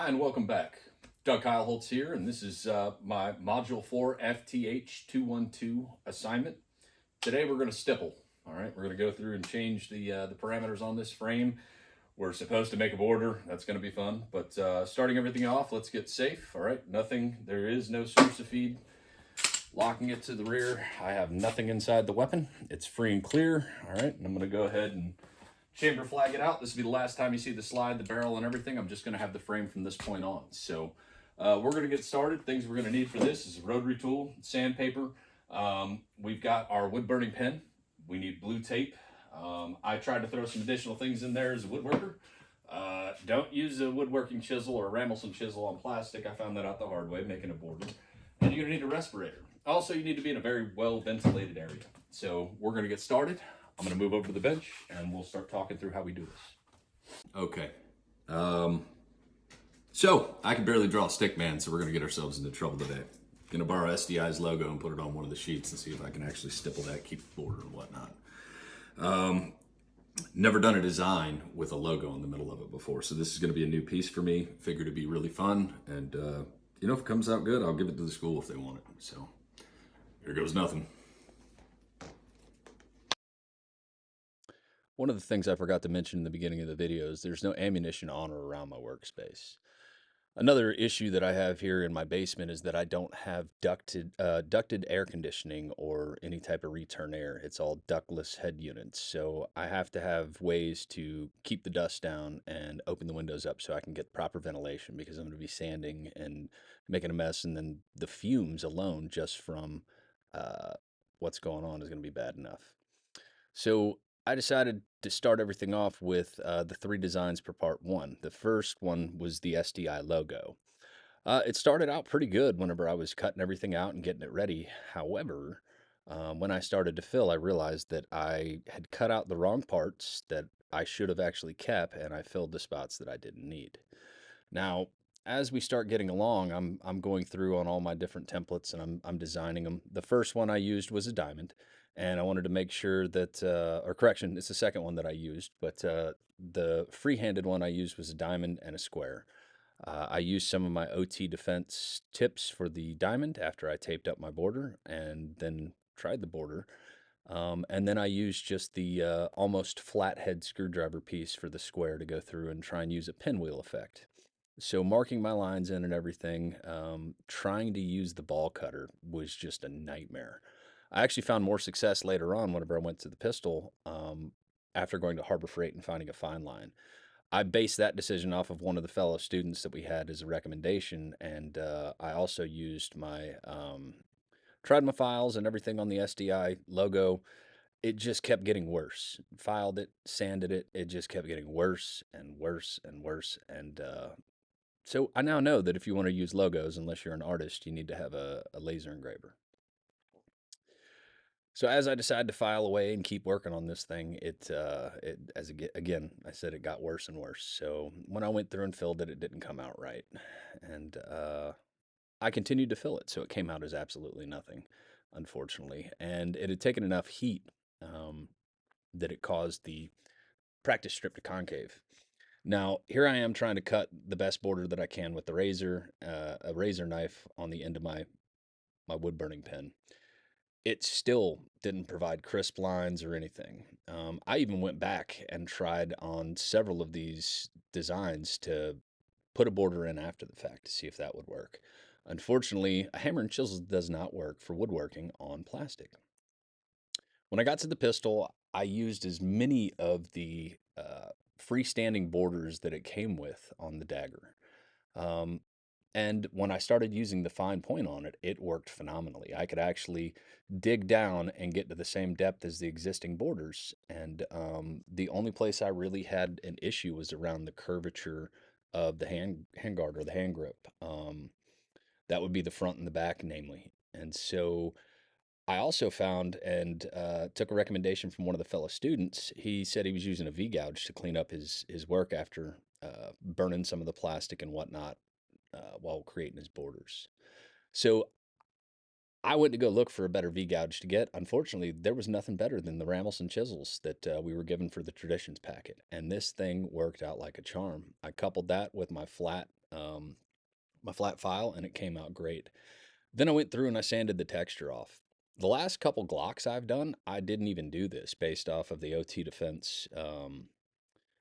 Hi, and welcome back. Doug Kyle Holtz here, and this is my Module 4 FTH 212 assignment. Today we're going to stipple. All right, we're going to go through and change the parameters on this frame. We're supposed to make a border. That's going to be fun. But starting everything off, let's get safe. All right, nothing. There is no source of feed. Locking it to the rear. I have nothing inside the weapon. It's free and clear. All right, and I'm going to go ahead and chamber flag it out. This will be the last time you see the slide, the barrel, and everything. I'm just going to have the frame from this point on. So we're going to get started. Things we're going to need for this is a rotary tool, sandpaper. We've got our wood burning pen. We need blue tape. I tried to throw some additional things in there as a woodworker. Don't use a woodworking chisel or a Rammelson chisel on plastic. I found that out the hard way, making a border. And you're going to need a respirator. Also, you need to be in a very well ventilated area. So we're going to get started. I'm going to move over to the bench and we'll start talking through how we do this. Okay. So I can barely draw a stick man, so we're going to get ourselves into trouble today. Going to borrow SDI's logo and put it on one of the sheets and see if I can actually stipple that, keep the border and whatnot. Never done a design with a logo in the middle of it before, so this is going to be a new piece for me. Figured it'd be really fun, and if it comes out good, I'll give it to the school if they want it. So here goes nothing. One of the things I forgot to mention in the beginning of the video is there's no ammunition on or around my workspace. Another issue that I have here in my basement is that I don't have ducted air conditioning or any type of return air. It's all ductless head units. So I have to have ways to keep the dust down and open the windows up so I can get proper ventilation, because I'm going to be sanding and making a mess. And then the fumes alone just from what's going on is going to be bad enough. So I decided to start everything off with the 3 designs per part 1. The first one was the SDI logo. It started out pretty good whenever I was cutting everything out and getting it ready. However, when I started to fill, I realized that I had cut out the wrong parts that I should have actually kept, and I filled the spots that I didn't need. Now, as we start getting along, I'm going through on all my different templates and I'm designing them. The first one I used was a diamond, and I wanted to make sure that, or correction, it's the second one that I used, but the free-handed one I used was a diamond and a square. I used some of my OT defense tips for the diamond after I taped up my border and then tried the border. And then I used just the almost flathead screwdriver piece for the square to go through and try and use a pinwheel effect. So marking my lines in and everything, trying to use the ball cutter was just a nightmare. I actually found more success later on whenever I went to the pistol, after going to Harbor Freight and finding a fine line. I based that decision off of one of the fellow students that we had as a recommendation, and I also used my tried my files and everything on the SDI logo. It just kept getting worse. Filed it, sanded it. It just kept getting worse and worse and worse. And so I now know that if you want to use logos, unless you're an artist, you need to have a laser engraver. So as I decided to file away and keep working on this thing, again, I said it got worse and worse. So when I went through and filled it, it didn't come out right. And I continued to fill it, so it came out as absolutely nothing, unfortunately. And it had taken enough heat that it caused the practice strip to concave. Now, here I am trying to cut the best border that I can with the razor, a razor knife on the end of my wood burning pen. It still didn't provide crisp lines or anything. I even went back and tried on several of these designs to put a border in after the fact to see if that would work. Unfortunately, a hammer and chisel does not work for woodworking on plastic. When I got to the pistol, I used as many of the freestanding borders that it came with on the dagger. And when I started using the fine point on it, it worked phenomenally. I could actually dig down and get to the same depth as the existing borders. And the only place I really had an issue was around the curvature of the handguard or the hand grip. That would be the front and the back, namely. And so I also found and took a recommendation from one of the fellow students. He said he was using a V-gouge to clean up his work after burning some of the plastic and whatnot while creating his borders. So I went to go look for a better V-gouge to get. Unfortunately, there was nothing better than the Rammelson chisels that we were given for the Traditions packet. And this thing worked out like a charm. I coupled that with my flat my flat file, and it came out great. Then I went through and I sanded the texture off. The last couple Glocks I've done, I didn't even do this based off of the OT Defense.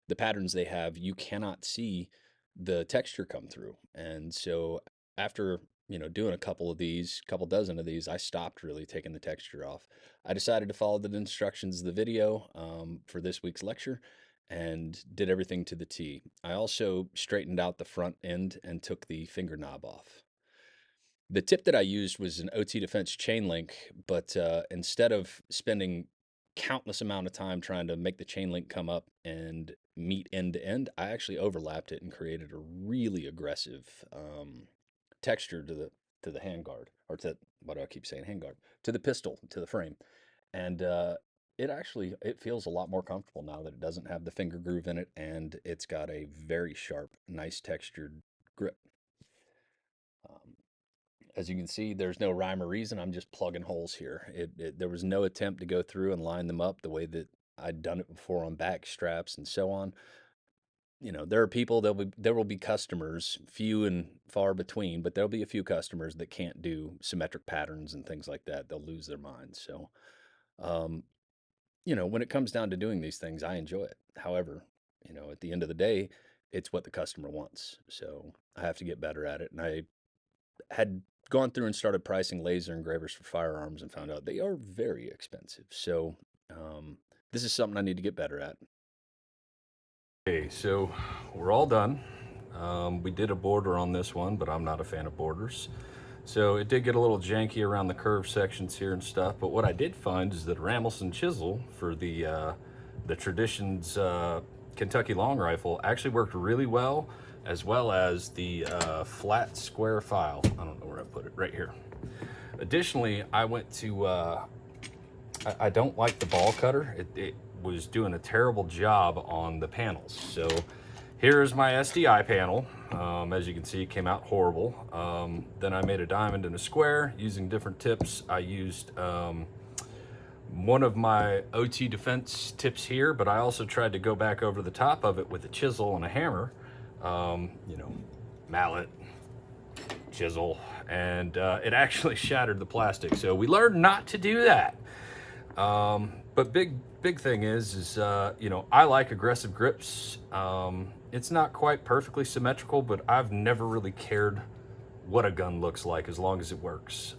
The patterns they have, you cannot see the texture come through. And so after, doing a couple dozen of these, I stopped really taking the texture off. I decided to follow the instructions of the video for this week's lecture and did everything to the T. I also straightened out the front end and took the finger knob off. The tip that I used was an OT Defense chain link, but instead of spending countless amount of time trying to make the chain link come up and meet end to end, I actually overlapped it and created a really aggressive texture to the handguard, or to, what do I keep saying, handguard, to the pistol, to the frame. And it feels a lot more comfortable now that it doesn't have the finger groove in it, and it's got a very sharp, nice textured grip. As you can see, there's no rhyme or reason. I'm just plugging holes here. There was no attempt to go through and line them up the way that I'd done it before on back straps and so on. There are people, there will be customers, few and far between, but there'll be a few customers that can't do symmetric patterns and things like that. They'll lose their minds. So, when it comes down to doing these things, I enjoy it. However, at the end of the day, it's what the customer wants. So I have to get better at it. And I had gone through and started pricing laser engravers for firearms and found out they are very expensive. So this is something I need to get better at. Okay, so we're all done. We did a border on this one, but I'm not a fan of borders. So it did get a little janky around the curve sections here and stuff, but what I did find is that Rammelson chisel for the Traditions Kentucky long rifle actually worked really well as the flat square file. I don't know where I put it, right here. Additionally, I went to, I don't like the ball cutter. It was doing a terrible job on the panels. So here's my SDI panel. As you can see, it came out horrible. Then I made a diamond and a square using different tips. I used one of my OT Defense tips here, but I also tried to go back over the top of it with a chisel and a hammer. Mallet, chisel, and it actually shattered the plastic. So we learned not to do that. But big thing is I like aggressive grips. It's not quite perfectly symmetrical, but I've never really cared what a gun looks like as long as it works.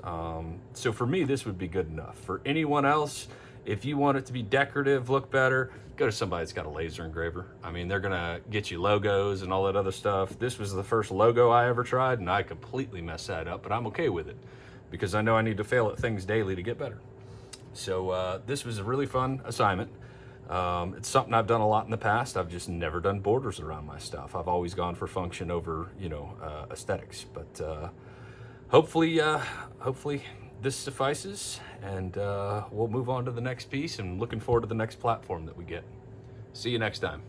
So for me, this would be good enough. For anyone else, if you want it to be decorative, look better, go to somebody that's got a laser engraver. I mean, they're gonna get you logos and all that other stuff. This was the first logo I ever tried, and I completely messed that up, but I'm okay with it because I know I need to fail at things daily to get better. So this was a really fun assignment. It's something I've done a lot in the past. I've just never done borders around my stuff. I've always gone for function over, aesthetics. But hopefully this suffices, and we'll move on to the next piece, and looking forward to the next platform that we get. See you next time.